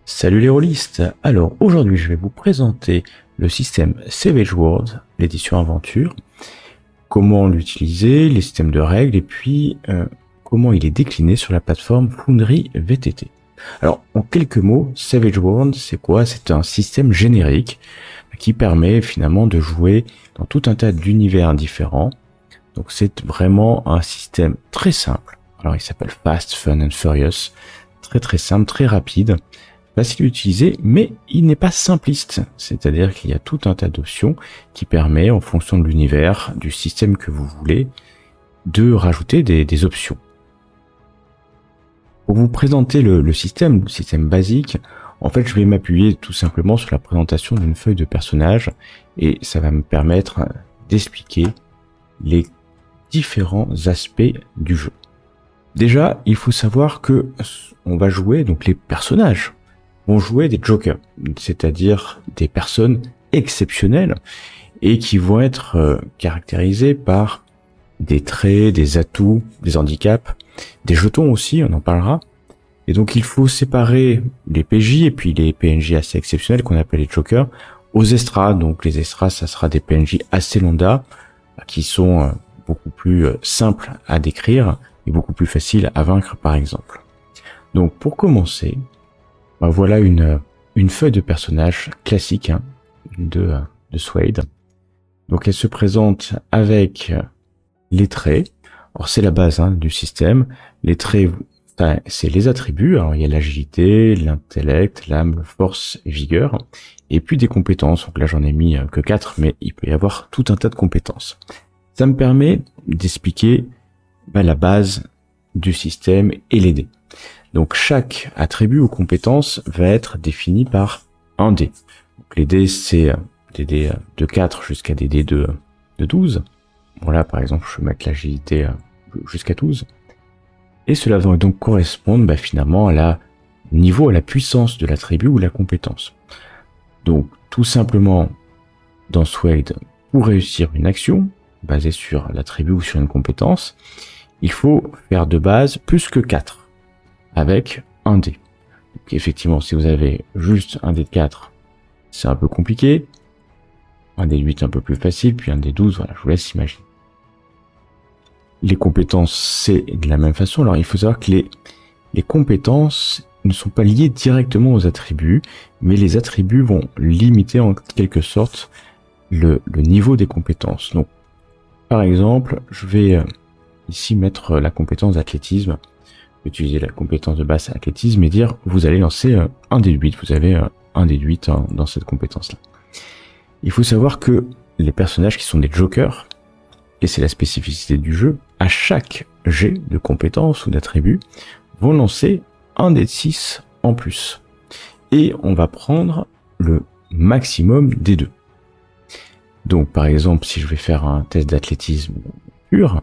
Salut les rôlistes. Alors aujourd'hui je vais vous présenter le système Savage Worlds, l'édition aventure, comment l'utiliser, les systèmes de règles et puis comment il est décliné sur la plateforme Foundry VTT. Alors en quelques mots, Savage Worlds c'est quoi? C'est un système générique qui permet finalement de jouer dans tout un tas d'univers différents. Donc c'est vraiment un système très simple. Alors il s'appelle Fast, Fun and Furious, très simple, très rapide. Facile à utiliser, mais il n'est pas simpliste. C'est-à-dire qu'il y a tout un tas d'options qui permet, en fonction de l'univers, du système que vous voulez, de rajouter des options. Pour vous présenter le système basique, en fait, je vais m'appuyer tout simplement sur la présentation d'une feuille de personnage et ça va me permettre d'expliquer les différents aspects du jeu. Déjà, il faut savoir que on va jouer, donc les personnages vont jouer des jokers, c'est-à-dire des personnes exceptionnelles et qui vont être caractérisées par des traits, des atouts, des handicaps, des jetons aussi, on en parlera. Et donc il faut séparer les PJ et puis les PNJ assez exceptionnels qu'on appelle les jokers aux extras. Donc les extras, ça sera des PNJ assez lambda qui sont beaucoup plus simples à décrire et beaucoup plus faciles à vaincre par exemple. Donc pour commencer, voilà une feuille de personnage classique de Swade. Donc elle se présente avec les traits. Alors c'est la base du système. Les traits, c'est les attributs. Alors il y a l'agilité, l'intellect, l'âme, force et vigueur. Et puis des compétences. Donc là j'en ai mis que 4, mais il peut y avoir tout un tas de compétences. Ça me permet d'expliquer la base du système et les dés. Donc chaque attribut ou compétence va être défini par un dé. Donc les dés, c'est des dés de 4 jusqu'à des dés de 12. Voilà, par exemple, je vais mettre l'agilité jusqu'à 12. Et cela va donc correspondre finalement à la puissance de l'attribut ou de la compétence. Donc tout simplement, dans Swade, pour réussir une action basée sur l'attribut ou sur une compétence, il faut faire de base plus que 4. Avec un dé. Donc effectivement, si vous avez juste un dé de 4, c'est un peu compliqué. Un dé de 8 un peu plus facile, puis un dé de 12, voilà, je vous laisse imaginer. Les compétences, c'est de la même façon. Alors il faut savoir que les compétences ne sont pas liées directement aux attributs, mais les attributs vont limiter en quelque sorte le niveau des compétences. Donc par exemple, je vais ici mettre la compétence d'athlétisme. Utiliser la compétence de base athlétisme et dire vous allez lancer un dé de 8, vous avez un dé de 8 dans cette compétence là. Il faut savoir que les personnages qui sont des jokers, et c'est la spécificité du jeu, à chaque jet de compétence ou d'attribut vont lancer un dé de 6 en plus et on va prendre le maximum des deux. Donc par exemple, si je vais faire un test d'athlétisme pur,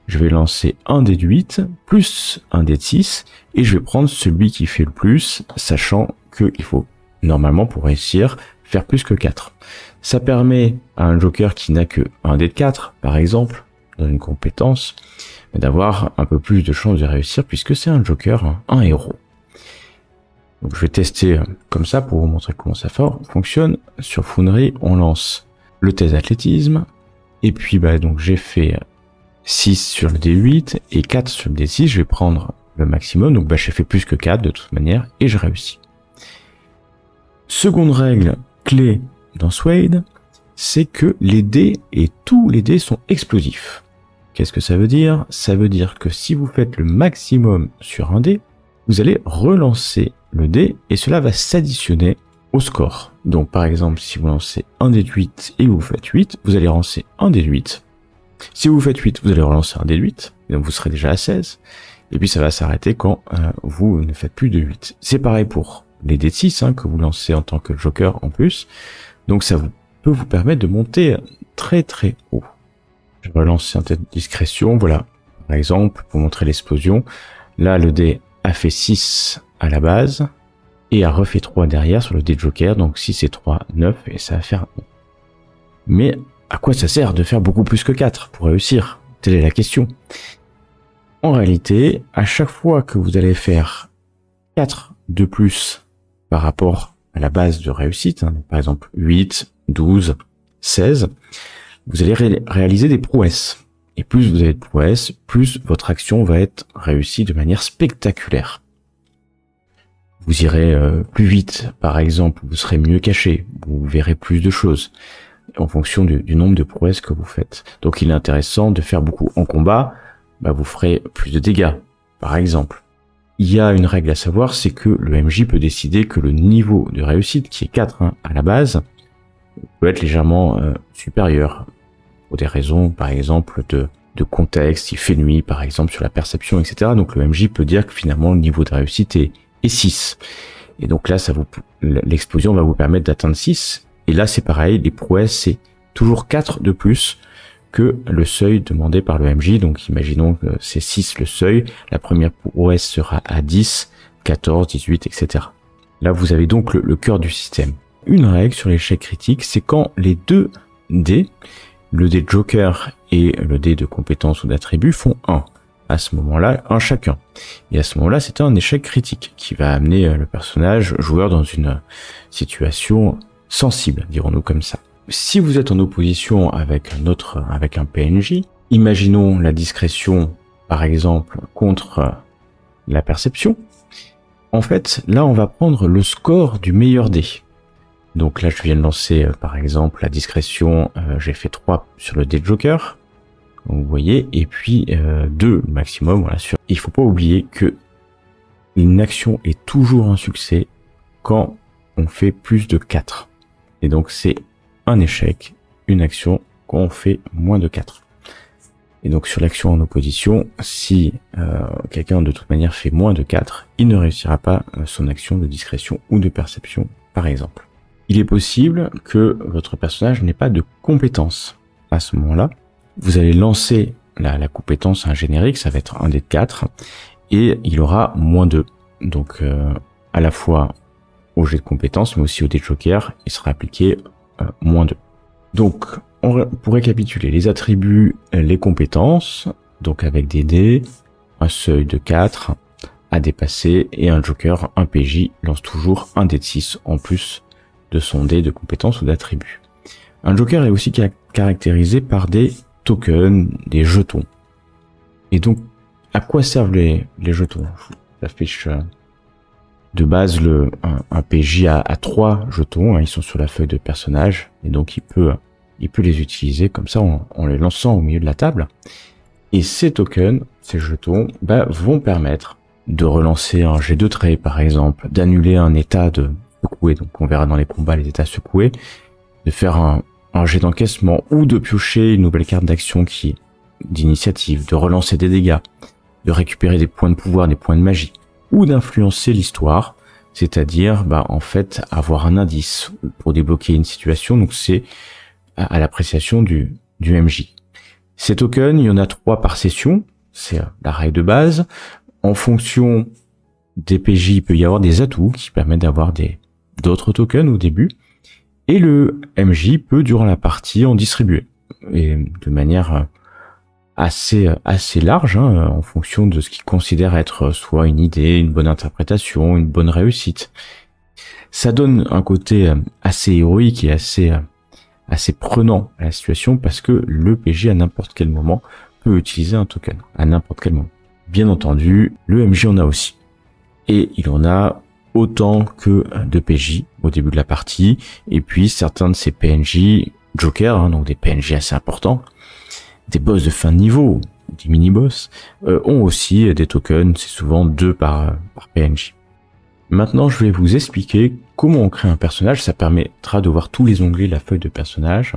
je vais lancer un dé de 8 plus un dé de 6 et je vais prendre celui qui fait le plus, sachant qu'il faut normalement pour réussir faire plus que 4. Ça permet à un joker qui n'a que un dé de 4 par exemple dans une compétence d'avoir un peu plus de chances de réussir puisque c'est un joker, un héros. Donc je vais tester comme ça pour vous montrer comment ça fonctionne. Sur Foundry, on lance le test d'athlétisme et puis donc j'ai fait 6 sur le D8 et 4 sur le D6, je vais prendre le maximum, donc j'ai fait plus que 4 de toute manière et je réussis. Seconde règle clé dans Swade, c'est que les dés et tous les dés sont explosifs. Qu'est-ce que ça veut dire? Ça veut dire que si vous faites le maximum sur un dé, vous allez relancer le dé et cela va s'additionner au score. Donc par exemple, si vous lancez un dé de 8 et vous faites 8, vous allez lancer un dé de 8. Si vous faites 8, vous allez relancer un dé de 8, et donc vous serez déjà à 16, et puis ça va s'arrêter quand vous ne faites plus de 8. C'est pareil pour les dés de 6 que vous lancez en tant que joker en plus, donc ça peut vous permettre de monter très haut. Je vais relancer un test de discrétion, voilà, par exemple, pour montrer l'explosion, là le dé a fait 6 à la base, et a refait 3 derrière sur le dé de joker, donc 6 et 3, 9, et ça va faire 1. Mais à quoi ça sert de faire beaucoup plus que 4 pour réussir? Telle est la question. En réalité, à chaque fois que vous allez faire 4 de plus par rapport à la base de réussite, hein, par exemple 8, 12, 16, vous allez réaliser des prouesses. Et plus vous avez de prouesses, plus votre action va être réussie de manière spectaculaire. Vous irez plus vite, par exemple, vous serez mieux caché, vous verrez plus de choses, en fonction du nombre de prouesses que vous faites. Donc il est intéressant de faire beaucoup en combat, vous ferez plus de dégâts, par exemple. Il y a une règle à savoir, c'est que le MJ peut décider que le niveau de réussite, qui est 4 à la base, peut être légèrement supérieur, pour des raisons, par exemple, de contexte, il fait nuit, par exemple, sur la perception, etc. Donc le MJ peut dire que finalement, le niveau de réussite est 6. Et donc là, l'explosion va vous permettre d'atteindre 6. Et là, c'est pareil, les prouesses, c'est toujours 4 de plus que le seuil demandé par le MJ. Donc imaginons que c'est 6 le seuil, la première prouesse sera à 10, 14, 18, etc. Là, vous avez donc le cœur du système. Une règle sur l'échec critique, c'est quand les deux dés, le dé de joker et le dé de compétence ou d'attribut, font 1. À ce moment-là, un chacun. Et à ce moment-là, c'est un échec critique qui va amener le personnage joueur dans une situation sensible, dirons-nous comme ça. Si vous êtes en opposition avec un PNJ, imaginons la discrétion, par exemple, contre la perception. En fait, là, on va prendre le score du meilleur dé. Donc là, je viens de lancer, par exemple, la discrétion, j'ai fait 3 sur le dé de joker. Donc, vous voyez, et puis 2 maximum, voilà. Il faut pas oublier que une action est toujours un succès quand on fait plus de 4. Et donc c'est un échec, une action quand on fait moins de 4. Et donc sur l'action en opposition, si quelqu'un de toute manière fait moins de 4, il ne réussira pas son action de discrétion ou de perception, par exemple. Il est possible que votre personnage n'ait pas de compétence à ce moment-là. Vous allez lancer la compétence à un générique, ça va être un dé de 4, et il aura moins 2. Donc à la fois au jet de compétence, mais aussi au dé de joker, il sera appliqué moins 2. Donc pour récapituler, les attributs, les compétences, donc avec des dés, un seuil de 4 à dépasser, et un joker, un PJ, lance toujours un dé de 6 en plus de son dé de compétence ou d'attribut. Un joker est aussi caractérisé par des tokens, des jetons. Et donc, à quoi servent les jetons? J'affiche de base un PJ à 3 jetons, hein, ils sont sur la feuille de personnage, et donc il peut les utiliser comme ça en les lançant au milieu de la table. Et ces tokens, ces jetons, vont permettre de relancer un jet de trait, par exemple, d'annuler un état de secoué, donc on verra dans les combats les états secoués, de faire un jet d'encaissement, ou de piocher une nouvelle carte d'action d'initiative, de relancer des dégâts, de récupérer des points de pouvoir, des points de magie, ou d'influencer l'histoire, c'est-à-dire en fait avoir un indice pour débloquer une situation. Donc c'est à l'appréciation du MJ. Ces tokens, il y en a 3 par session, c'est la règle de base. En fonction des PJ, il peut y avoir des atouts qui permettent d'avoir d'autres tokens au début, et le MJ peut durant la partie en distribuer, et de manière assez large, hein, en fonction de ce qu'il considère être soit une idée, une bonne interprétation, une bonne réussite. Ça donne un côté assez héroïque et assez prenant à la situation, parce que le PJ à n'importe quel moment peut utiliser un token, à n'importe quel moment. Bien entendu, le MJ en a aussi. Et il en a autant que de PJ au début de la partie, et puis certains de ces PNJ Joker, hein, donc des PNJ assez importants, des boss de fin de niveau, des mini-boss, ont aussi des tokens, c'est souvent 2 par PNJ. Maintenant, je vais vous expliquer comment on crée un personnage, ça permettra de voir tous les onglets de la feuille de personnage.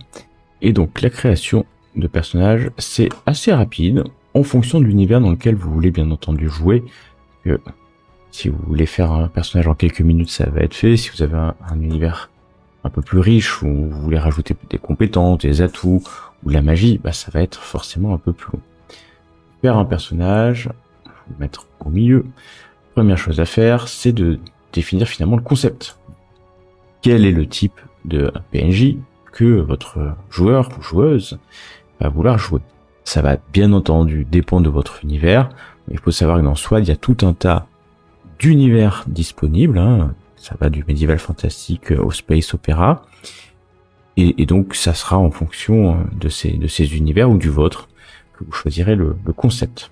Et donc la création de personnage, c'est assez rapide, en fonction de l'univers dans lequel vous voulez bien entendu jouer. Si vous voulez faire un personnage en quelques minutes, ça va être fait. Si vous avez un univers un peu plus riche, où vous voulez rajouter des compétences, des atouts, ou de la magie, ça va être forcément un peu plus long. Faire un personnage, le mettre au milieu. Première chose à faire, c'est de définir finalement le concept. Quel est le type de PNJ que votre joueur ou joueuse va vouloir jouer? Ça va bien entendu dépendre de votre univers, mais il faut savoir que dans SWAT, il y a tout un tas d'univers disponibles, hein, ça va du médiéval fantastique au space opéra. Et donc ça sera en fonction de ces univers ou du vôtre que vous choisirez le concept.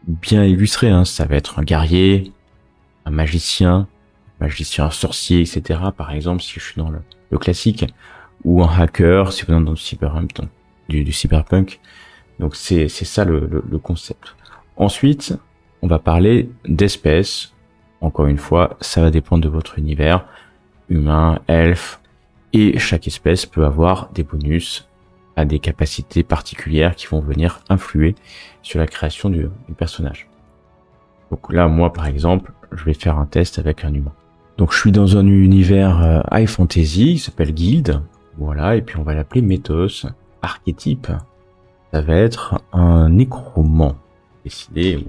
Bien illustré, hein, ça va être un guerrier, un magicien sorcier, etc. Par exemple, si je suis dans le classique, ou un hacker, si vous êtes dans du cyberpunk. Donc c'est ça le concept. Ensuite, on va parler d'espèces. Encore une fois, ça va dépendre de votre univers, humain, elfe, et chaque espèce peut avoir des bonus à des capacités particulières qui vont venir influer sur la création du personnage. Donc là, moi par exemple, je vais faire un test avec un humain. Donc je suis dans un univers high fantasy, il s'appelle Guild, voilà, et puis on va l'appeler Méthos. Archétype, ça va être un nécromant, décidé,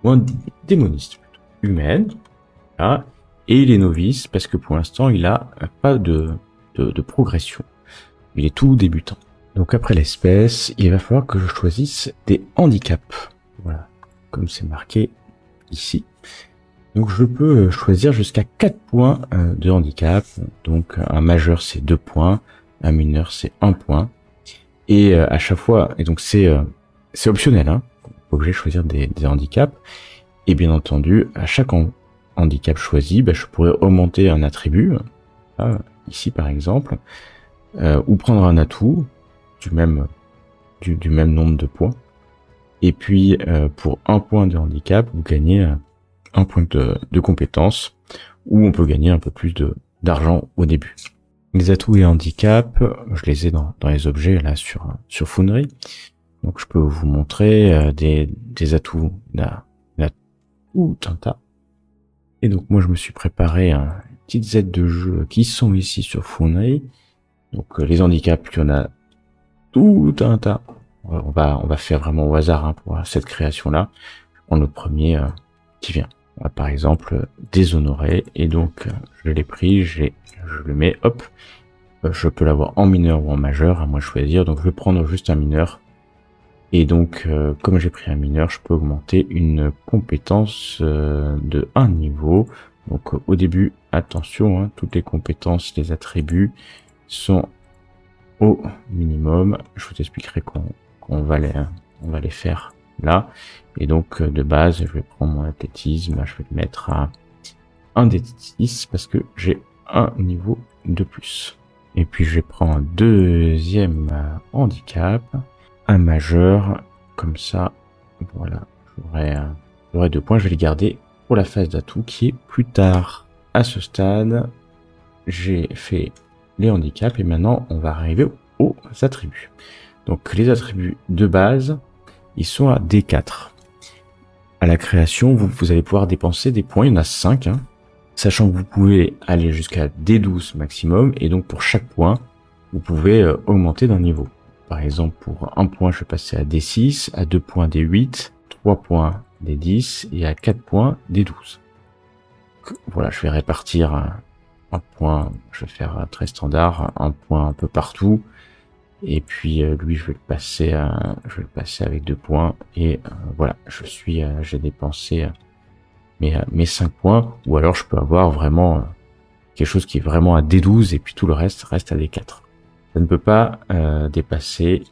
ou un démoniste plutôt, humaine, là, et il est novice parce que pour l'instant il a pas de progression, il est tout débutant. Donc après l'espèce, il va falloir que je choisisse des handicaps, voilà, comme c'est marqué ici. Donc je peux choisir jusqu'à 4 points de handicap. Donc un majeur c'est 2 points, un mineur c'est 1 point. Et à chaque fois, et donc c'est optionnel, hein, pas obligé de choisir des handicaps. Et bien entendu, à chaque handicap choisi, je pourrais augmenter un attribut, là, ici par exemple, ou prendre un atout du même nombre de points. Et puis pour 1 point de handicap, vous gagnez 1 point de compétence, ou on peut gagner un peu plus d'argent au début. Les atouts et handicaps, je les ai dans les objets là sur Foundry. Donc je peux vous montrer des atouts là tout un tas. Et donc moi je me suis préparé une petite Z de jeu qui sont ici sur Foundry. Donc les handicaps, il y en a tout un tas. On va faire vraiment au hasard, hein, pour cette création là. Je prends le premier qui vient. Par exemple déshonoré, et donc je l'ai pris, je le mets, hop, je peux l'avoir en mineur ou en majeur, à moi de choisir. Donc je vais prendre juste un mineur, et donc comme j'ai pris un mineur, je peux augmenter une compétence de 1 niveau. Donc au début, attention, hein, toutes les compétences, les attributs sont au minimum. Je vous expliquerai qu'on va les faire là. Et donc de base, je vais prendre mon athlétisme, je vais le mettre à 1 des 10 parce que j'ai un niveau de plus. Et puis je vais prendre un deuxième handicap, un majeur, comme ça, voilà, j'aurai 2 points. Je vais les garder pour la phase d'atout qui est plus tard. À ce stade, j'ai fait les handicaps et maintenant on va arriver aux attributs. Donc les attributs de base, ils sont à D4. À la création, vous allez pouvoir dépenser des points, il y en a 5, hein, sachant que vous pouvez aller jusqu'à D12 maximum, et donc pour chaque point, vous pouvez augmenter d'un niveau. Par exemple, pour 1 point, je vais passer à D6, à 2 points D8, 3 points D10, et à 4 points D12. Voilà, je vais répartir un point, je vais faire très standard, un point un peu partout. Et puis lui, je vais le passer avec 2 points. Et voilà, j'ai dépensé mes 5 points. Ou alors je peux avoir vraiment quelque chose qui est vraiment à D12 et puis tout le reste reste à D4. Ça ne peut pas dépasser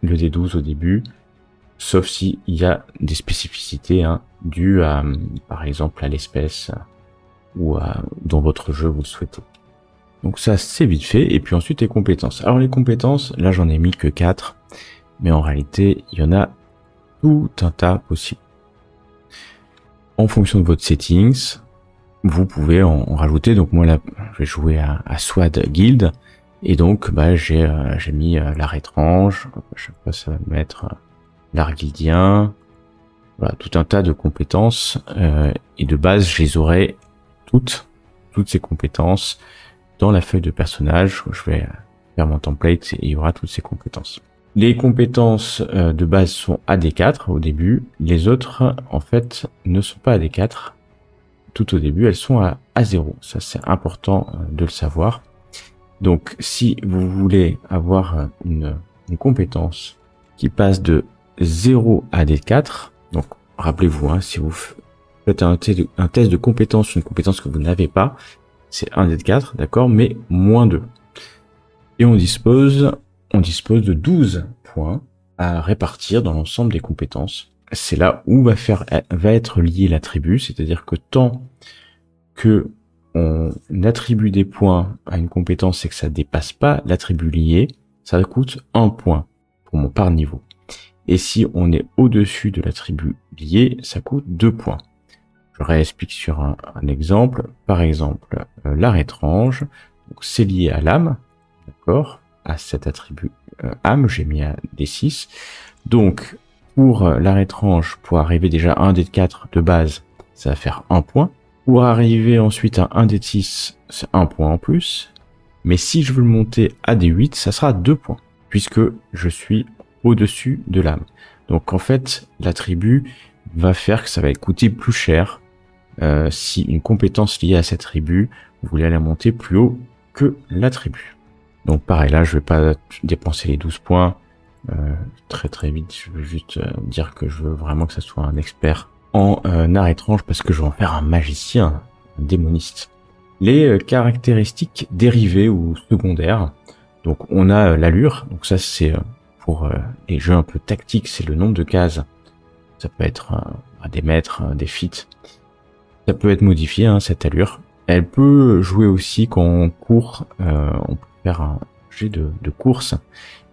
le D12 au début, sauf si il y a des spécificités, hein, dues à, par exemple, à l'espèce ou dans votre jeu vous le souhaitez. Donc ça, c'est vite fait. Et puis ensuite, les compétences. Alors les compétences, là, j'en ai mis que 4. Mais en réalité, il y en a tout un tas possible. En fonction de votre settings, vous pouvez en rajouter. Donc moi, là, je vais jouer à Swad Guild. Et donc, j'ai mis l'art étrange. À chaque fois, ça va mettre l'art guildien. Voilà, tout un tas de compétences. Et de base, je les aurai toutes ces compétences dans la feuille de personnage. Je vais faire mon template et il y aura toutes ces compétences. Les compétences de base sont AD4 au début. Les autres, en fait, ne sont pas AD4. Tout au début, elles sont à A0. Ça, c'est important de le savoir. Donc, si vous voulez avoir une compétence qui passe de 0 à D4, donc rappelez-vous, hein, si vous faites un test de compétence, une compétence que vous n'avez pas, c'est 1 dé de 4, d'accord, mais moins 2. Et on dispose de 12 points à répartir dans l'ensemble des compétences. C'est là où va être lié l'attribut, c'est-à-dire que tant que on attribue des points à une compétence et que ça dépasse pas l'attribut lié, ça coûte 1 point par niveau. Et si on est au-dessus de l'attribut lié, ça coûte 2 points. Je réexplique sur un exemple. Par exemple, l'art étrange, c'est lié à l'âme, d'accord, à cet attribut âme, j'ai mis à D6. Donc, pour l'art étrange, pour arriver déjà à 1 dé de 4 de base, ça va faire 1 point. Pour arriver ensuite à 1 dé de 6, c'est 1 point en plus. Mais si je veux le monter à D8, ça sera 2 points, puisque je suis au-dessus de l'âme. Donc en fait, l'attribut va faire que ça va coûter plus cher si une compétence liée à cet attribut, vous voulez la monter plus haut que l'attribut. Donc pareil, là je vais pas dépenser les 12 points très vite, je veux juste dire que je veux vraiment que ça soit un expert en art étrange parce que je vais en faire un magicien, un démoniste. Les caractéristiques dérivées ou secondaires, donc on a l'allure, donc ça c'est pour les jeux un peu tactiques, c'est le nombre de cases, ça peut être des mètres, des feats, ça peut être modifié cette allure. Elle peut jouer aussi quand on court, on peut faire un jet de course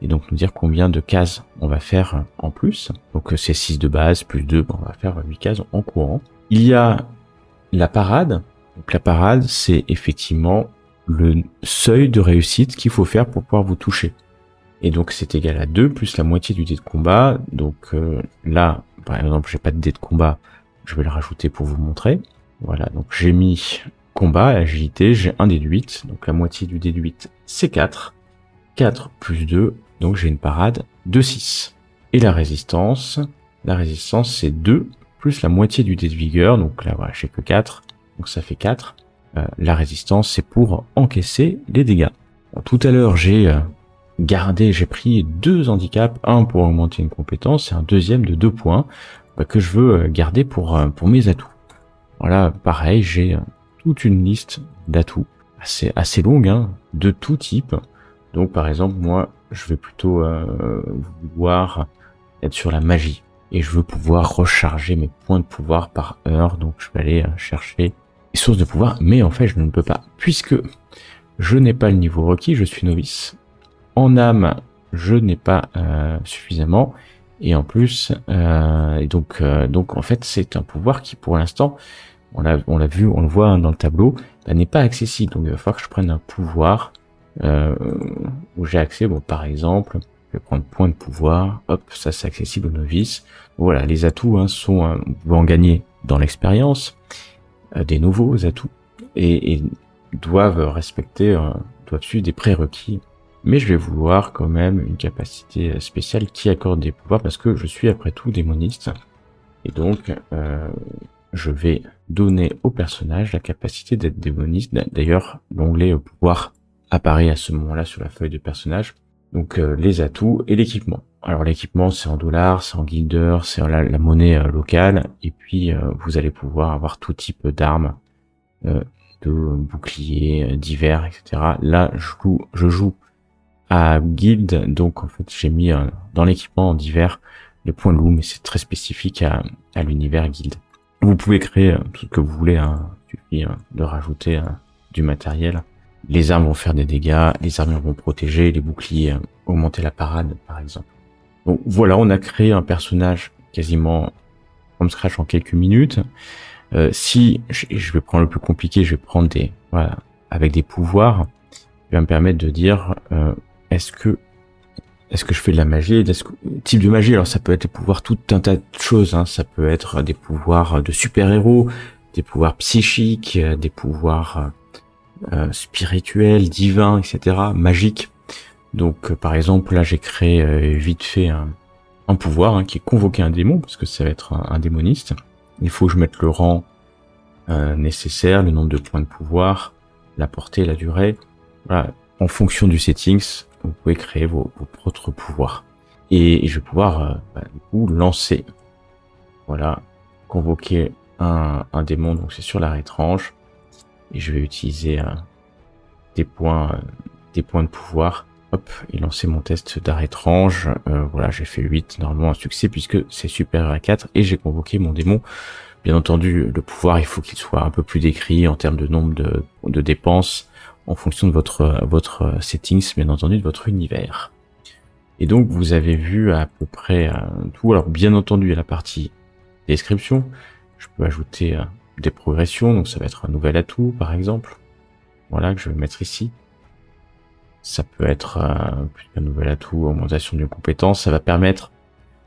et donc nous dire combien de cases on va faire en plus. Donc c'est 6 de base plus 2, on va faire 8 cases en courant. Il y a la parade. Donc la parade, c'est effectivement le seuil de réussite qu'il faut faire pour pouvoir vous toucher. Et donc c'est égal à 2 plus la moitié du dé de combat. Donc là, par exemple, j'ai pas de dé de combat, je vais le rajouter pour vous montrer. Voilà, donc j'ai mis combat, agilité, j'ai un dé de 8, donc la moitié du dé de 8, c'est 4. 4 plus 2, donc j'ai une parade de 6. Et la résistance c'est 2 plus la moitié du dé de vigueur, donc là voilà, j'ai que 4, donc ça fait 4. La résistance c'est pour encaisser les dégâts. Bon, tout à l'heure j'ai pris 2 handicaps, un pour augmenter une compétence et un deuxième de 2 points que je veux garder pour mes atouts. Voilà, pareil, j'ai toute une liste d'atouts assez longue, de tout type. Donc par exemple, moi, je vais plutôt vouloir être sur la magie. Et je veux pouvoir recharger mes points de pouvoir par heure. Donc je vais aller chercher les sources de pouvoir. Mais en fait, je ne peux pas. Puisque je n'ai pas le niveau requis, je suis novice. En âme, je n'ai pas suffisamment. Et en plus, donc en fait, c'est un pouvoir qui pour l'instant, on l'a vu, on le voit dans le tableau, n'est pas accessible. Donc il va falloir que je prenne un pouvoir où j'ai accès. Bon, par exemple, je vais prendre point de pouvoir. Hop, ça c'est accessible aux novices. Voilà, les atouts sont, on peut en gagner dans l'expérience, des nouveaux atouts et doivent suivre des prérequis. Mais je vais vouloir quand même une capacité spéciale qui accorde des pouvoirs parce que je suis après tout démoniste. Et donc, je vais donner au personnage la capacité d'être démoniste. D'ailleurs, l'onglet pouvoir apparaît à ce moment-là sur la feuille de personnage. Donc, les atouts et l'équipement. Alors, l'équipement, c'est en dollars, c'est en guilder, c'est la monnaie locale. Et puis, vous allez pouvoir avoir tout type d'armes, de boucliers divers, etc. Là, je joue à guild, donc en fait j'ai mis dans l'équipement en divers les points loup, mais c'est très spécifique à l'univers guild. Vous pouvez créer tout ce que vous voulez, il suffit de rajouter du matériel. Les armes vont faire des dégâts, les armures vont protéger, les boucliers augmenter la parade par exemple. Donc voilà, on a créé un personnage quasiment from scratch en quelques minutes. Si je vais prendre le plus compliqué, je vais prendre avec des pouvoirs, qui va me permettre de dire est-ce que je fais de la magie, type de magie. Alors ça peut être des pouvoirs, tout un tas de choses, ça peut être des pouvoirs de super-héros, des pouvoirs psychiques, des pouvoirs spirituels, divins, etc., magiques. Donc par exemple là j'ai créé vite fait un pouvoir qui est convoquer un démon, parce que ça va être un démoniste. Il faut que je mette le rang nécessaire, le nombre de points de pouvoir, la portée, la durée. Voilà. En fonction du settings, vous pouvez créer vos propres pouvoirs. Et je vais pouvoir du coup lancer. Voilà, convoquer un démon, donc c'est sur l'arrêt étrange. Et je vais utiliser des points de pouvoir. Hop, et lancer mon test d'arrêt étrange. Voilà, j'ai fait 8, normalement un succès puisque c'est supérieur à 4. Et j'ai convoqué mon démon. Bien entendu, le pouvoir, il faut qu'il soit un peu plus décrit en termes de nombre de dépenses en fonction de votre settings, bien entendu, de votre univers. Et donc, vous avez vu à peu près tout. Alors, bien entendu, il y a la partie description. Je peux ajouter des progressions, donc ça va être un nouvel atout, par exemple. Voilà, que je vais mettre ici. Ça peut être un nouvel atout, augmentation d'une compétence. Ça va permettre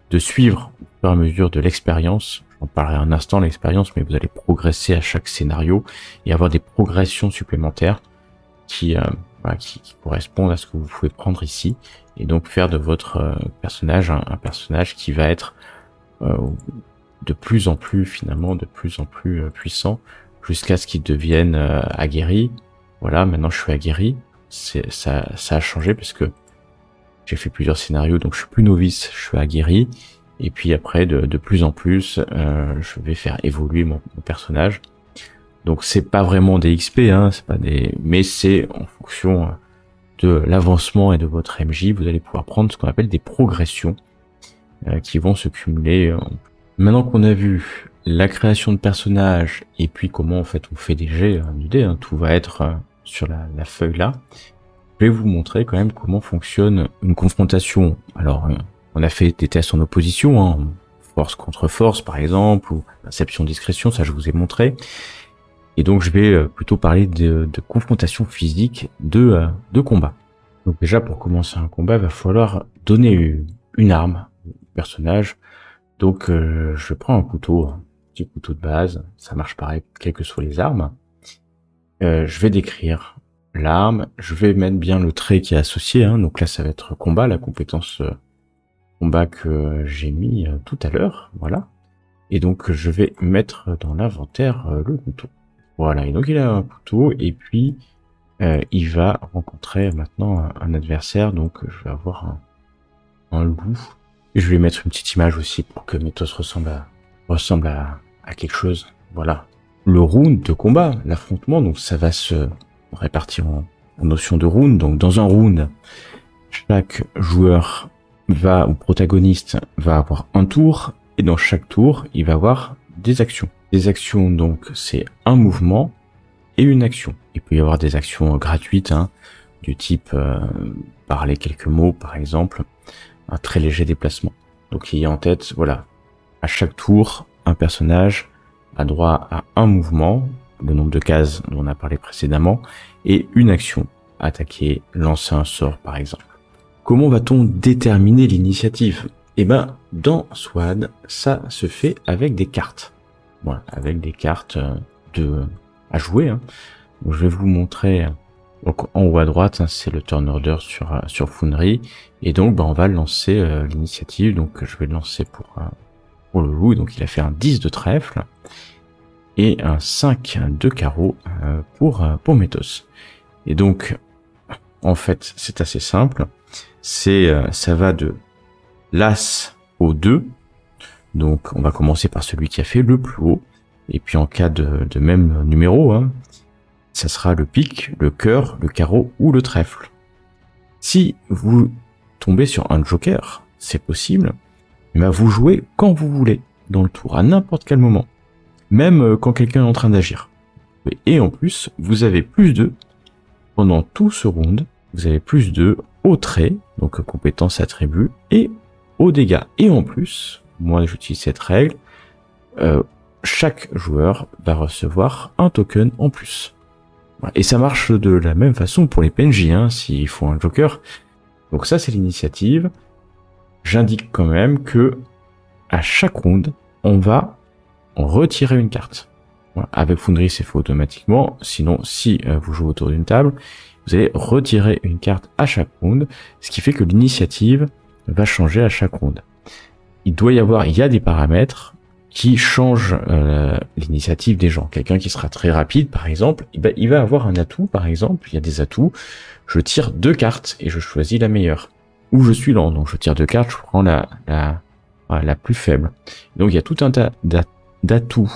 de suivre au fur et à mesure de l'expérience. J'en parlerai un instant, l'expérience, mais vous allez progresser à chaque scénario et avoir des progressions supplémentaires qui correspondent à ce que vous pouvez prendre ici. Et donc faire de votre personnage un personnage qui va être de plus en plus, finalement, de plus en plus puissant, jusqu'à ce qu'il devienne aguerri. Voilà, maintenant je suis aguerri. Ça a changé parce que j'ai fait plusieurs scénarios, donc je suis plus novice, je suis aguerri. Et puis après, de plus en plus, je vais faire évoluer mon personnage. Donc c'est pas vraiment des XP, hein, c'est pas des, mais c'est en fonction de l'avancement et de votre MJ, vous allez pouvoir prendre ce qu'on appelle des progressions qui vont se cumuler. Maintenant qu'on a vu la création de personnages et puis comment en fait on fait des jets, une idée, hein, tout va être sur la feuille là. Je vais vous montrer quand même comment fonctionne une confrontation. Alors on a fait des tests en opposition, hein, force contre force par exemple, ou perception discrétion, ça je vous ai montré. Et donc je vais plutôt parler de confrontation physique de combat. Donc déjà pour commencer un combat, il va falloir donner une arme au personnage. Donc je prends un couteau, un petit couteau de base, ça marche pareil quelles que soient les armes. Je vais décrire l'arme, je vais mettre bien le trait qui est associé, hein. Donc là ça va être combat, la compétence combat que j'ai mis tout à l'heure, voilà. Et donc je vais mettre dans l'inventaire le couteau. Voilà, et donc il a un couteau, et puis il va rencontrer maintenant un adversaire, donc je vais avoir un loup. Et je vais mettre une petite image aussi pour que Métos ressemble à quelque chose. Voilà. Le round de combat, l'affrontement, donc ça va se répartir en notion de round. Donc dans un round, chaque joueur ou protagoniste va avoir un tour, et dans chaque tour, il va avoir des actions. Des actions, donc, c'est un mouvement et une action. Il peut y avoir des actions gratuites, hein, du type parler quelques mots, par exemple, un très léger déplacement. Donc, ayez en tête, voilà, à chaque tour, un personnage a droit à un mouvement, le nombre de cases dont on a parlé précédemment, et une action, attaquer, lancer un sort, par exemple. Comment va-t-on déterminer l'initiative? Eh ben, dans SWAD, ça se fait avec des cartes. Voilà, avec des cartes à jouer, hein. Donc, je vais vous montrer. Donc en haut à droite, hein, c'est le turn order sur Foundry, et donc bah, on va lancer l'initiative. Donc je vais le lancer pour le loup. Donc il a fait un 10 de trèfle et un 5 de carreau pour Métos. Et donc en fait c'est assez simple. Ça va de l'as au 2. Donc on va commencer par celui qui a fait le plus haut, et puis en cas de même numéro, hein, ça sera le pic, le cœur, le carreau ou le trèfle. Si vous tombez sur un joker, c'est possible, mais vous jouez quand vous voulez dans le tour, à n'importe quel moment, même quand quelqu'un est en train d'agir. Et en plus, vous avez plus 2 pendant tout ce round, vous avez plus 2 au trait, donc compétence attribut, et aux dégâts. Et en plus, moi j'utilise cette règle, chaque joueur va recevoir un token en plus. Voilà. Et ça marche de la même façon pour les PNJ, hein, s'ils font un joker. Donc ça c'est l'initiative. J'indique quand même que à chaque round, on va retirer une carte. Voilà. Avec Foundry c'est fait automatiquement, sinon si vous jouez autour d'une table, vous allez retirer une carte à chaque round, ce qui fait que l'initiative va changer à chaque round. Il y a des paramètres qui changent l'initiative des gens. Quelqu'un qui sera très rapide, par exemple, il va avoir un atout, par exemple. Il y a des atouts. Je tire 2 cartes et je choisis la meilleure. Ou je suis lent, donc je tire 2 cartes, je prends la plus faible. Donc il y a tout un tas d'atouts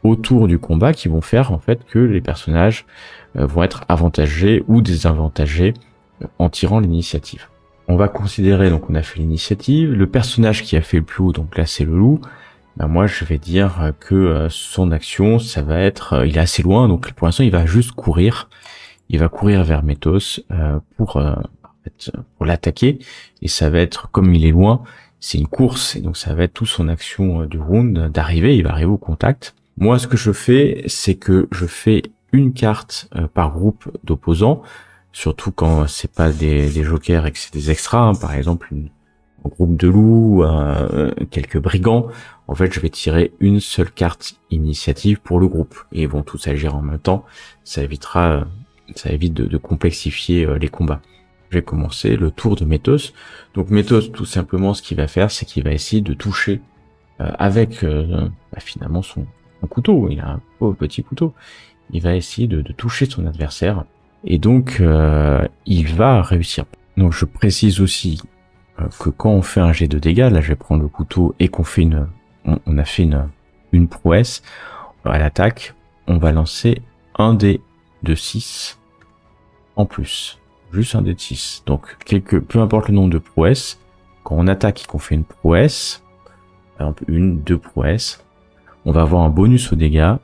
autour du combat qui vont faire en fait que les personnages vont être avantagés ou désavantagés en tirant l'initiative. On va considérer, donc on a fait l'initiative, le personnage qui a fait le plus haut, donc là c'est le loup. Ben moi je vais dire que son action, ça va être, il est assez loin, donc pour l'instant il va juste courir. Il va courir vers Métos pour l'attaquer, et ça va être, comme il est loin, c'est une course, et donc ça va être toute son action du round d'arriver, il va arriver au contact. Moi ce que je fais, c'est que je fais une carte par groupe d'opposants, surtout quand c'est pas des jokers et que c'est des extras, hein, par exemple un groupe de loups, quelques brigands. En fait, je vais tirer une seule carte initiative pour le groupe, et ils vont tous agir en même temps. Ça évite de complexifier les combats. Je vais commencer le tour de Métos. Donc Métos, tout simplement, ce qu'il va faire, c'est qu'il va essayer de toucher avec finalement son couteau. Il a un pauvre petit couteau. Il va essayer de toucher son adversaire. Et donc, il va réussir. Donc je précise aussi que quand on fait un jet de dégâts, là je vais prendre le couteau et qu'on fait on a fait une prouesse, à l'attaque, on va lancer un dé de 6 en plus. Juste un dé de 6. Donc peu importe le nombre de prouesses, quand on attaque et qu'on fait une prouesse, par exemple une, deux prouesses, on va avoir un bonus aux dégâts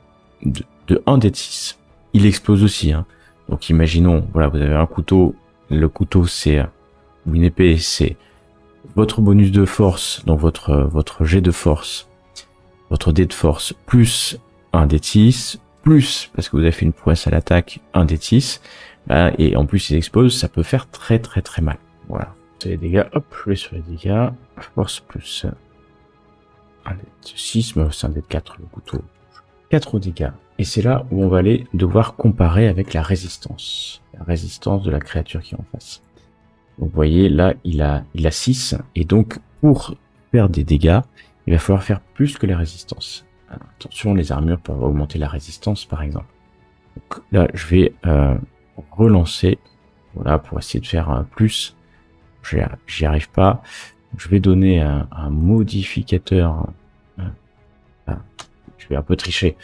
de 1 dé de 6. Il explose aussi, hein. Donc imaginons, voilà, vous avez un couteau, le couteau c'est, ou une épée, c'est votre bonus de force, donc votre jet de force, votre dé de force, plus un dé de 6, plus, parce que vous avez fait une prouesse à l'attaque, un dé de 6, bah, et en plus il explose, ça peut faire très très très mal. Voilà. C'est les dégâts, hop, je vais sur les dégâts, force plus un dé de 6, mais c'est un dé de 4, le couteau. 4 dégâts. Et c'est là où on va aller devoir comparer avec la résistance de la créature qui est en face. Donc vous voyez, là, il a 6, et donc pour faire des dégâts, il va falloir faire plus que la résistance. Alors, attention, les armures peuvent augmenter la résistance, par exemple. Donc là, je vais relancer, voilà, pour essayer de faire plus. J'y arrive pas. Je vais donner un modificateur. Je vais un peu tricher.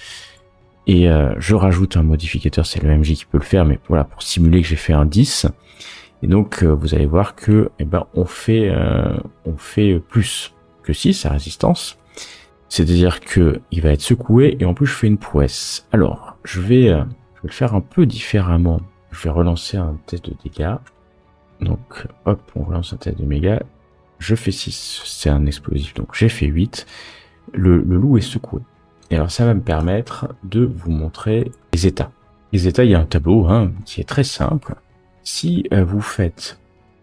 Et je rajoute un modificateur, c'est le MJ qui peut le faire, mais voilà, pour simuler que j'ai fait un 10. Et donc vous allez voir que on fait plus que 6 à résistance. C'est-à-dire que il va être secoué et en plus je fais une prouesse. Alors, je vais le faire un peu différemment. Je vais relancer un test de dégâts. Donc hop, on relance un test de dégâts. Je fais 6, c'est un explosif, donc j'ai fait 8. Le loup est secoué. Et alors ça va me permettre de vous montrer les états. Les états, il y a un tableau qui est très simple. Si vous faites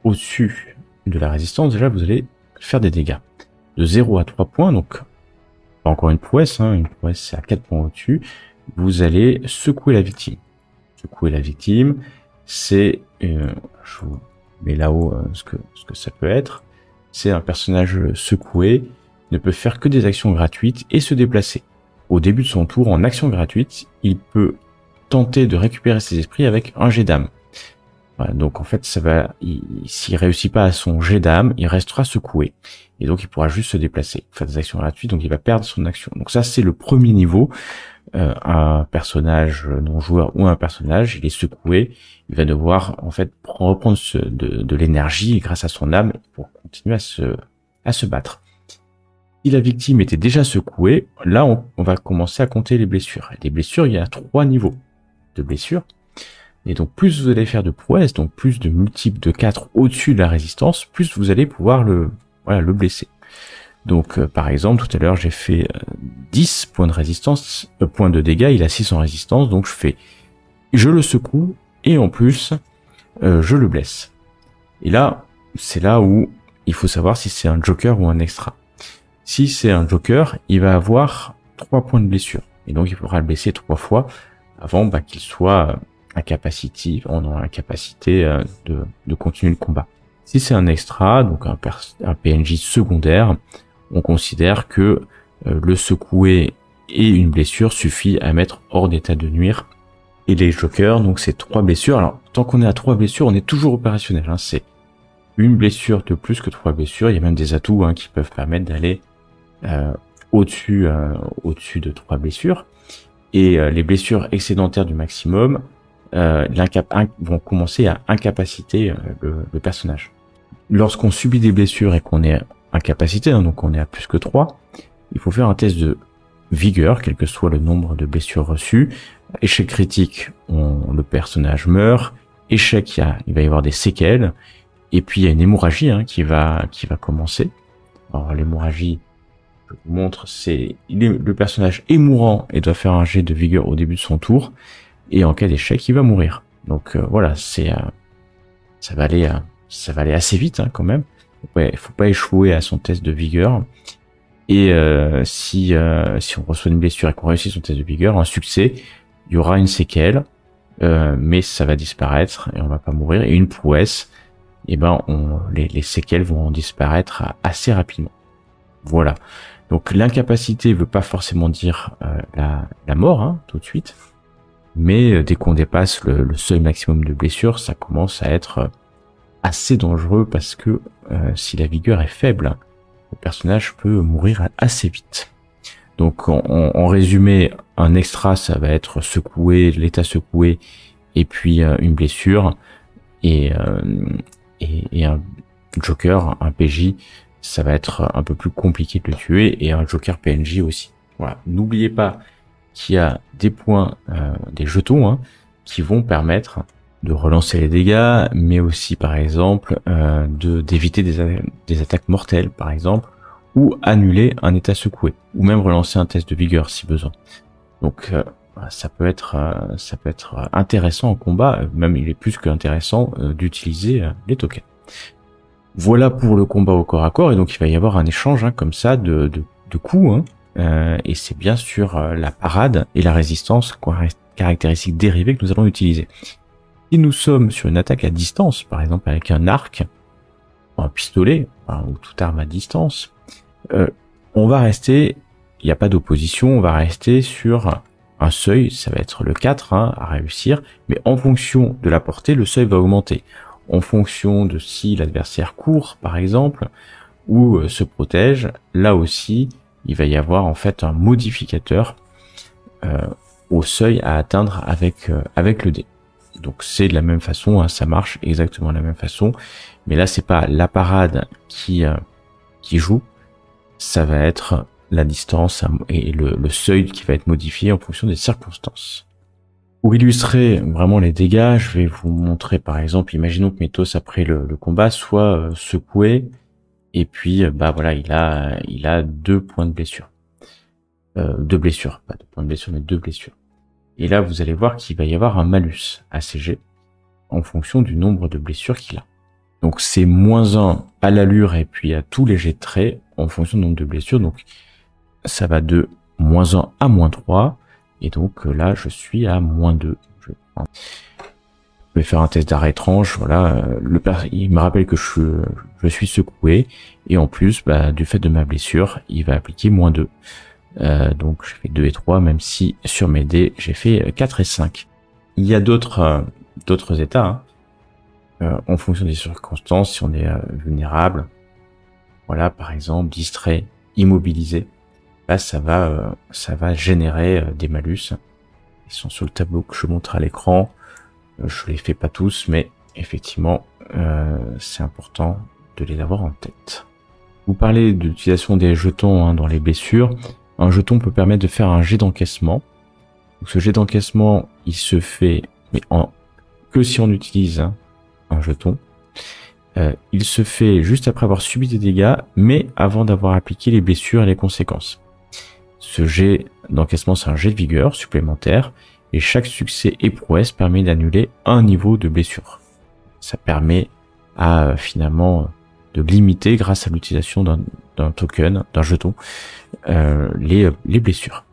au-dessus de la résistance, déjà vous allez faire des dégâts. De 0 à 3 points, donc pas encore une prouesse, une prouesse c'est à 4 points au-dessus, vous allez secouer la victime. Secouer la victime, c'est, je vous mets là-haut ce que ça peut être, c'est un personnage secoué, ne peut faire que des actions gratuites et se déplacer. Au début de son tour, en action gratuite, il peut tenter de récupérer ses esprits avec un jet d'âme. Voilà, donc en fait, s'il réussit pas à son jet d'âme, il restera secoué. Et donc il pourra juste se déplacer, faire des actions gratuites, donc il va perdre son action. Donc ça, c'est le premier niveau. Un personnage non joueur ou un personnage, il est secoué, il va devoir en fait reprendre de l'énergie grâce à son âme pour continuer à se battre. Si la victime était déjà secouée, là on va commencer à compter les blessures. Et les blessures, il y a 3 niveaux de blessures. Et donc plus vous allez faire de prouesses, donc plus de multiples de 4 au-dessus de la résistance, plus vous allez pouvoir le blesser. Donc par exemple, tout à l'heure j'ai fait 10 points de résistance, points de dégâts, il a 6 en résistance, donc je le secoue, et en plus, je le blesse. Et là, c'est là où il faut savoir si c'est un joker ou un extra. Si c'est un joker, il va avoir 3 points de blessure. Et donc il faudra le blesser 3 fois avant qu'il soit en capacité de continuer le combat. Si c'est un extra, donc un PNJ secondaire, on considère que le secouer et une blessure suffit à mettre hors d'état de nuire. Et les jokers, donc c'est 3 blessures. Alors tant qu'on est à 3 blessures, on est toujours opérationnel. C'est une blessure de plus que 3 blessures. Il y a même des atouts qui peuvent permettre d'aller au-dessus de 3 blessures. Et les blessures excédentaires du maximum vont commencer à incapaciter le personnage. Lorsqu'on subit des blessures et qu'on est incapacité, hein, donc on est à plus que 3, il faut faire un test de vigueur, quel que soit le nombre de blessures reçues. Échec critique, le personnage meurt. Échec, il va y avoir des séquelles. Et puis il y a une hémorragie hein, qui va commencer. Alors l'hémorragie, je vous montre, le personnage est mourant et doit faire un jet de vigueur au début de son tour. Et en cas d'échec, il va mourir. Donc voilà, ça va aller assez vite hein, quand même. Il faut pas échouer à son test de vigueur. Et si on reçoit une blessure et qu'on réussit son test de vigueur, un succès, il y aura une séquelle, mais ça va disparaître et on va pas mourir. Et une prouesse, et ben les séquelles vont disparaître assez rapidement. Voilà. Donc l'incapacité veut pas forcément dire la mort hein, tout de suite, mais dès qu'on dépasse le seuil maximum de blessure, ça commence à être assez dangereux parce que si la vigueur est faible, le personnage peut mourir assez vite. Donc en résumé, un extra, ça va être secoué, l'état secoué, et puis une blessure, et un joker, un PJ, ça va être un peu plus compliqué de le tuer, et un joker PNJ aussi. Voilà. N'oubliez pas qu'il y a des points, des jetons, hein, qui vont permettre de relancer les dégâts, mais aussi par exemple d'éviter des attaques mortelles par exemple, ou annuler un état secoué, ou même relancer un test de vigueur si besoin. Donc ça peut être intéressant en combat, même il est plus qu'intéressant d'utiliser les tokens. Voilà pour le combat au corps à corps, et donc il va y avoir un échange hein, comme ça de coups, hein, et c'est bien sûr la parade et la résistance, caractéristiques dérivées que nous allons utiliser. Si nous sommes sur une attaque à distance, par exemple avec un arc, ou un pistolet, ou toute arme à distance, on va rester, il n'y a pas d'opposition, on va rester sur un seuil, ça va être le 4 hein, à réussir, mais en fonction de la portée, le seuil va augmenter. En fonction de si l'adversaire court, par exemple, ou se protège, là aussi, il va y avoir en fait un modificateur au seuil à atteindre avec le dé. Donc c'est de la même façon, hein, ça marche exactement de la même façon, mais là c'est pas la parade qui joue, ça va être la distance et le seuil qui va être modifié en fonction des circonstances. Pour illustrer vraiment les dégâts, je vais vous montrer par exemple, imaginons que Métos après le combat soit secoué, et puis bah voilà, il a 2 points de blessure. 2 blessures, pas 2 points de blessure, mais 2 blessures. Et là, vous allez voir qu'il va y avoir un malus ACG en fonction du nombre de blessures qu'il a. Donc c'est -1 à l'allure et puis à tous les jets de traits en fonction du nombre de blessures. Donc ça va de -1 à -3. Et donc là, je suis à -2. Je vais faire un test d'arrêt étrange. Voilà, il me rappelle que je suis secoué. Et en plus, bah, du fait de ma blessure, il va appliquer -2. Donc j'ai fait 2 et 3, même si sur mes dés j'ai fait 4 et 5. Il y a d'autres états hein, en fonction des circonstances, si on est vulnérable, voilà, par exemple distrait, immobilisé, là ça va générer des malus. Ils sont sur le tableau que je montre à l'écran. Je les fais pas tous, mais effectivement c'est important de les avoir en tête. Vous parlez de l'utilisation des jetons hein, dans les blessures. Un jeton peut permettre de faire un jet d'encaissement. Donc ce jet d'encaissement, il se fait mais que si on utilise hein, un jeton. Il se fait juste après avoir subi des dégâts, mais avant d'avoir appliqué les blessures et les conséquences. Ce jet d'encaissement, c'est un jet de vigueur supplémentaire, et chaque succès et prouesse permet d'annuler un niveau de blessure. Ça permet à finalement de limiter, grâce à l'utilisation d'un token, d'un jeton, les blessures.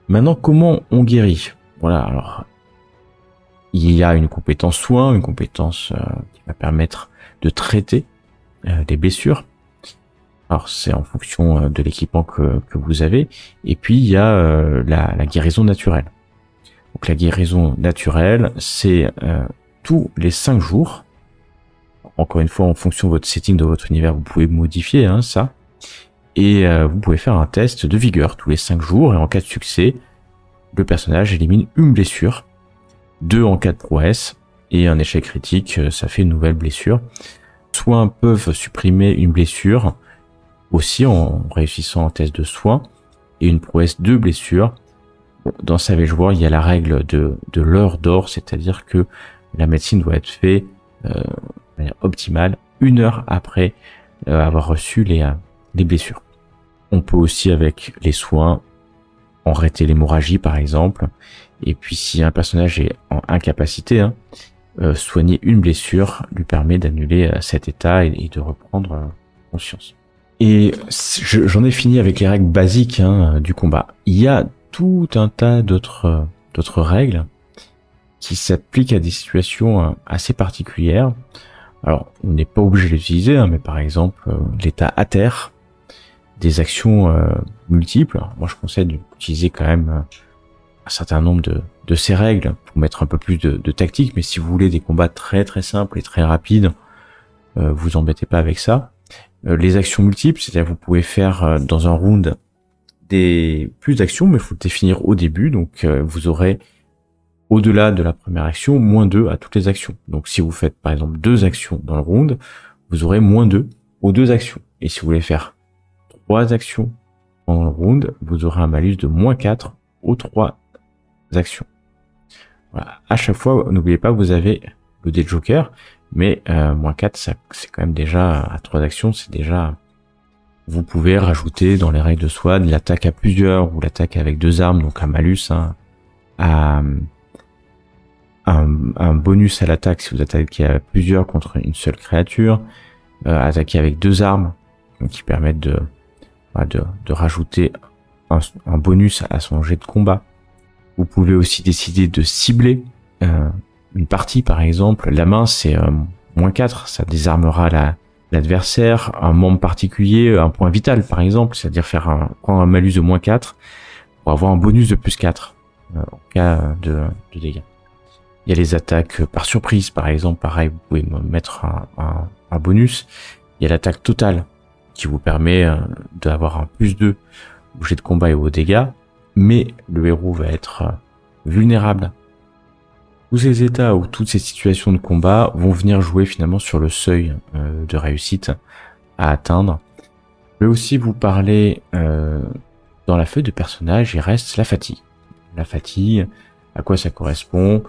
Maintenant, comment on guérit? Voilà, alors il y a une compétence soin, une compétence qui va permettre de traiter des blessures. Alors c'est en fonction de l'équipement que vous avez. Et puis il y a la guérison naturelle. Donc la guérison naturelle, c'est tous les 5 jours. Encore une fois, en fonction de votre setting, de votre univers, vous pouvez modifier hein, ça. Et vous pouvez faire un test de vigueur tous les 5 jours. Et en cas de succès, le personnage élimine une blessure, 2 en cas de prouesse, et un échec critique, ça fait une nouvelle blessure. Soins peuvent supprimer une blessure, aussi en réussissant un test de soin, et une prouesse 2 blessures. Dans Savage Worlds, il y a la règle de l'heure d'or, c'est-à-dire que la médecine doit être faite de manière optimale, 1 heure après avoir reçu les blessures. On peut aussi, avec les soins, arrêter l'hémorragie par exemple, et puis si un personnage est en incapacité, soigner une blessure lui permet d'annuler cet état et de reprendre conscience. Et j'en ai fini avec les règles basiques du combat. Il y a tout un tas d'autres règles qui s'appliquent à des situations assez particulières. Alors, on n'est pas obligé de l'utiliser, mais par exemple, l'état à terre, des actions multiples. Moi, je conseille d'utiliser quand même un certain nombre de ces règles pour mettre un peu plus de tactique, mais si vous voulez des combats très très simples et très rapides, vous embêtez pas avec ça. Les actions multiples, c'est-à-dire vous pouvez faire dans un round plus d'actions, mais il faut le définir au début, donc vous aurez au-delà de la première action, -2 à toutes les actions. Donc si vous faites par exemple 2 actions dans le round, vous aurez -2 aux 2 actions. Et si vous voulez faire 3 actions dans le round, vous aurez un malus de -4 aux 3 actions. Voilà. À chaque fois, n'oubliez pas, vous avez le dé de joker, mais -4, c'est quand même déjà, à 3 actions, c'est déjà... Vous pouvez rajouter dans les règles de SWAD l'attaque à plusieurs ou l'attaque avec 2 armes, donc un malus, un bonus à l'attaque si vous attaquez à plusieurs contre une seule créature, attaquer avec 2 armes, donc qui permettent de rajouter un bonus à son jet de combat. Vous pouvez aussi décider de cibler une partie, par exemple. La main, c'est -4, ça désarmera l'adversaire, un membre particulier, un point vital, par exemple, c'est-à-dire prendre un malus de -4 pour avoir un bonus de +4 en cas de dégâts. Il y a les attaques par surprise, par exemple, pareil, vous pouvez mettre un bonus. Il y a l'attaque totale qui vous permet d'avoir un +2 au jet de combat et aux dégâts, mais le héros va être vulnérable. Tous ces états ou toutes ces situations de combat vont venir jouer finalement sur le seuil de réussite à atteindre. Je vais aussi vous parler dans la feuille de personnage, il reste la fatigue. La fatigue, à quoi ça correspond?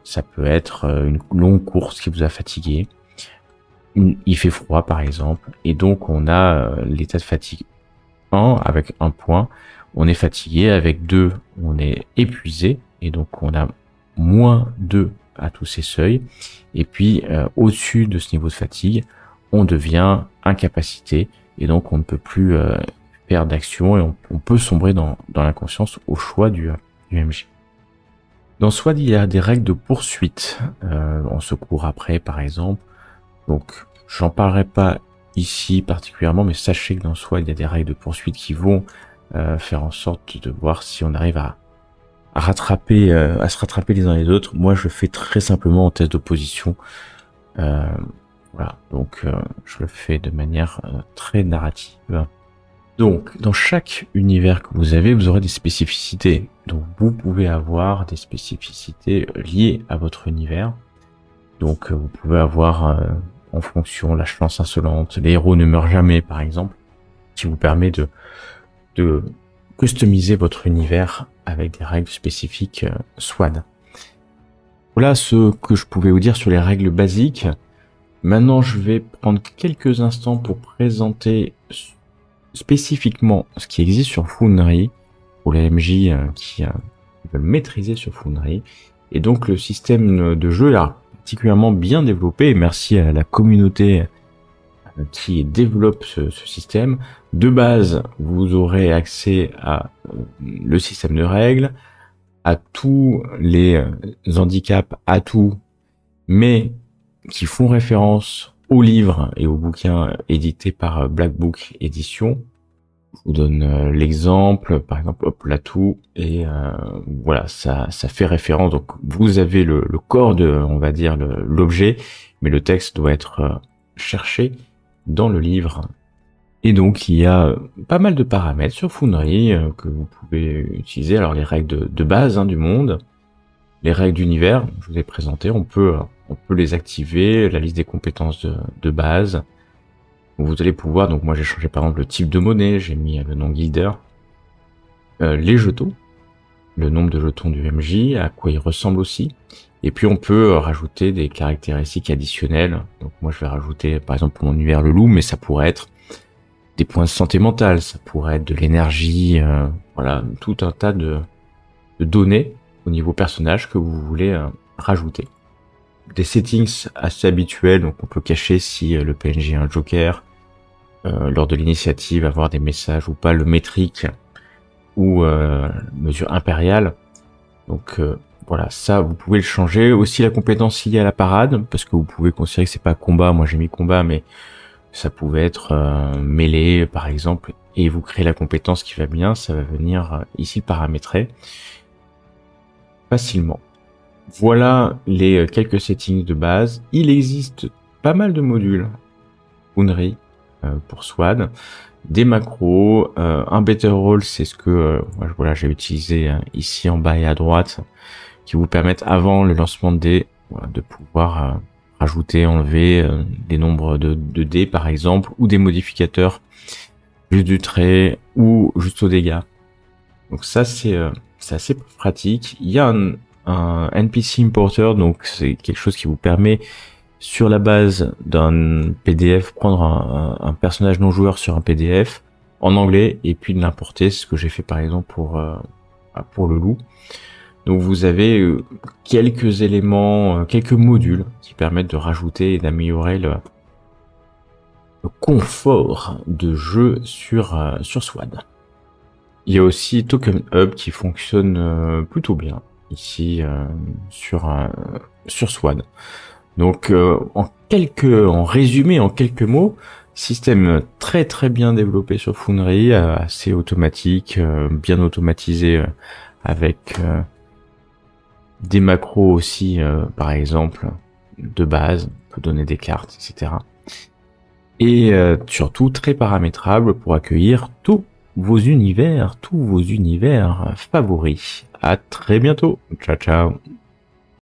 Ça peut être une longue course qui vous a fatigué. Il fait froid par exemple, et donc on a l'état de fatigue 1 avec 1 point, on est fatigué, avec 2 on est épuisé, et donc on a -2 à tous ces seuils, et puis au-dessus de ce niveau de fatigue, on devient incapacité, et donc on ne peut plus faire d'action, et on peut sombrer dans l'inconscience au choix du MJ. Dans SWAD, il y a des règles de poursuite, en secours après par exemple, donc j'en parlerai pas ici particulièrement, mais sachez que dans SWAD, il y a des règles de poursuite qui vont faire en sorte de voir si on arrive à se rattraper les uns les autres. Moi, je fais très simplement en test d'opposition. Voilà, donc je le fais de manière très narrative. Donc, dans chaque univers que vous avez, vous aurez des spécificités. Donc, vous pouvez avoir des spécificités liées à votre univers. Donc, vous pouvez avoir, en fonction, la chance insolente, les héros ne meurent jamais, par exemple, qui vous permet de customiser votre univers avec des règles spécifiques SWAD. Voilà ce que je pouvais vous dire sur les règles basiques. Maintenant, je vais prendre quelques instants pour présenter spécifiquement ce qui existe sur Foundry pour les MJ qui veulent maîtriser sur Foundry. Et donc le système de jeu est particulièrement bien développé, et merci à la communauté qui développe ce système. De base, vous aurez accès à le système de règles, à tous les handicaps, à tout, mais qui font référence aux livres et aux bouquins édités par Black Book Édition. Je vous donne l'exemple, par exemple, hop, l'atout, et voilà, ça fait référence. Donc, vous avez le corps de, on va dire, l'objet, mais le texte doit être cherché dans le livre. Et donc il y a pas mal de paramètres sur Foundry que vous pouvez utiliser. Alors les règles de base du monde, les règles d'univers, je vous ai présenté, on peut les activer, la liste des compétences de base. Vous allez pouvoir, donc moi j'ai changé par exemple le type de monnaie, j'ai mis le nom guilder, les jetons, le nombre de jetons du MJ, à quoi il ressemble aussi. Et puis on peut rajouter des caractéristiques additionnelles. Donc moi je vais rajouter par exemple pour mon univers le loup, mais ça pourrait être des points de santé mentale, ça pourrait être de l'énergie, voilà, tout un tas de données au niveau personnage que vous voulez rajouter. Des settings assez habituels, donc on peut cacher si le PNJ a un joker, lors de l'initiative, avoir des messages ou pas, le métrique ou mesure impériale. Donc voilà, ça vous pouvez le changer. Aussi la compétence liée à la parade, parce que vous pouvez considérer que c'est pas combat, moi j'ai mis combat, mais ça pouvait être mêlée par exemple, et vous créez la compétence qui va bien, ça va venir ici paramétrer facilement. Voilà les quelques settings de base. Il existe pas mal de modules Foundry pour SWAD, des macros, un better roll, c'est ce que voilà, j'ai utilisé ici en bas et à droite, qui vous permettent avant le lancement de dés de pouvoir rajouter, enlever des nombres de dés par exemple, ou des modificateurs juste du trait ou juste aux dégâts. Donc ça c'est assez pratique. Il y a un NPC importer, donc c'est quelque chose qui vous permet sur la base d'un PDF prendre un personnage non joueur sur un PDF en anglais et puis de l'importer. C'est ce que j'ai fait par exemple pour le loup. Donc vous avez quelques éléments, quelques modules qui permettent de rajouter et d'améliorer le confort de jeu sur SWAD. Il y a aussi Token Hub qui fonctionne plutôt bien ici sur SWAD. Donc en résumé, en quelques mots, système très très bien développé sur Foundry, assez automatique, bien automatisé avec des macros aussi, par exemple, de base, on peut donner des cartes, etc. Et surtout très paramétrable pour accueillir tous vos univers favoris. À très bientôt. Ciao ciao.